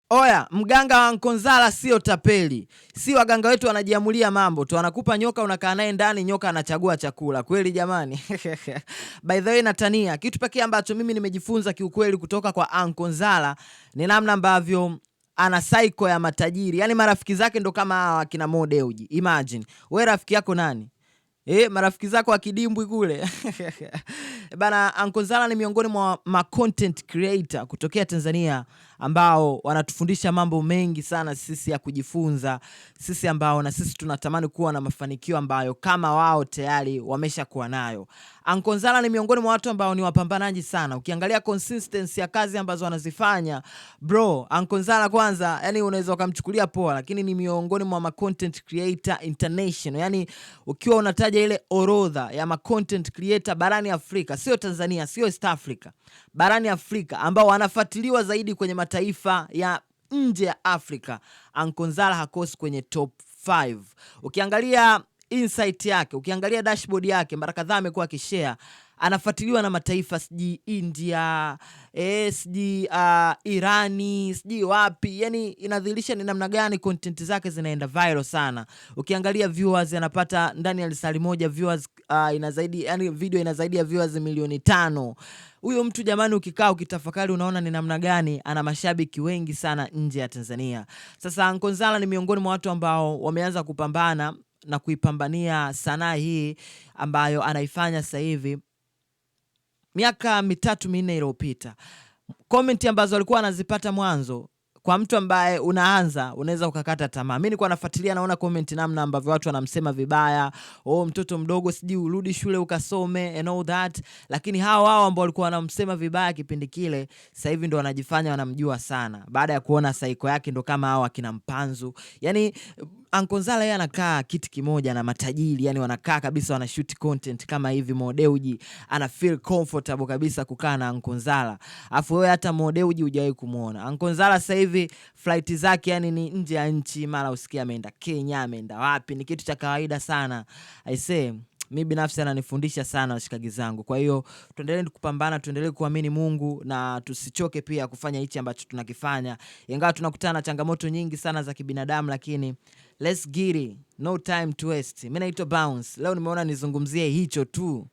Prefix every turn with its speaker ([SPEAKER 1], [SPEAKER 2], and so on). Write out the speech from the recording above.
[SPEAKER 1] Oya, mganga wa Nkonzala sio tapeli. Si waganga wetu wanajiamulia mambo tu, anakupa nyoka, unakaa naye ndani, nyoka anachagua chakula. Kweli jamani? By the way, Natania, kitu pekee ambacho mimi nimejifunza kiukweli kutoka kwa Nkonzala ni namna ambavyo ana psycho ya matajiri. Yaani marafiki zake ndo kama hawa kina Mo Dewji. Imagine, wewe rafiki yako nani? Marafiki zako wa kidimbwi kule. Bana, Nkonzala ni miongoni mwa content creator kutokea Tanzania ambao wanatufundisha mambo mengi sana sisi ya kujifunza, sisi ambao na sisi tunatamani kuwa na mafanikio ambayo kama wao tayari wameshakuwa nayo. Nkonzala ni miongoni mwa watu ambao ni wapambanaji sana. Ukiangalia consistency ya kazi ambazo wanazifanya, bro, Nkonzala kwanza, yani unaweza ukamchukulia poa, lakini ni miongoni mwa content creator international. Yani ukiwa unataja ile orodha ya content creator barani Afrika, sio Tanzania, sio East Africa, barani Afrika ambao wanafuatiliwa zaidi kwenye mataifa ya nje ya Afrika, Nkonzala hakosi kwenye top 5. Ukiangalia insight yake, ukiangalia dashboard yake, mara kadhaa amekuwa akishare, anafuatiliwa na mataifa siji India, siji Irani, siji wapi. Yani inadhihirisha ni namna gani content zake zinaenda viral sana. Ukiangalia viewers anapata ndani ya lisali moja viewers inazaidi, yani video inazaidi ya viewers milioni 5. Huyo mtu jamani, ukikaa ukitafakari unaona ni namna gani ana mashabiki wengi sana nje ya Tanzania. Sasa Nkonzala ni miongoni mwa watu ambao wameanza kupambana na kuipambania sanaa hii ambayo anaifanya sasa hivi miaka 3-4 iliyopita. Comment ambazo alikuwa anazipata mwanzo, kwa mtu ambaye unaanza unaweza ukakata tamaa. Mimi nilikuwa nafuatilia, naona comment namna ambavyo watu wanamsema vibaya, mtoto mdogo, sijui urudi shule ukasome and all that. Lakini hao ambao walikuwa wanamsema vibaya kipindi kile, sasa hivi ndo wanajifanya wanamjua sana baada ya kuona psycho yake ndo kama hao akina Mpanzu. Yani Nkonzala yeye anakaa kiti kimoja na matajiri, yani wanakaa kabisa wana shoot content kama hivi. Mo Dewji ana feel comfortable kabisa kukaa na Nkonzala. Afu wewe hata Mo Dewji hujawahi kumuona. Nkonzala sasa hivi flight zake yani ni nje ya nchi, mara usikia ameenda Kenya, ameenda wapi, ni kitu cha kawaida sana. I say mimi binafsi ananifundisha sana washikaji zangu. Kwa hiyo tuendelee kupambana, tuendelee kuamini Mungu na tusichoke pia kufanya hichi ambacho tunakifanya. Ingawa tunakutana na changamoto nyingi sana za kibinadamu, lakini let's get it. No time to waste. Mimi naitwa Bounce. Leo nimeona nizungumzie hicho tu.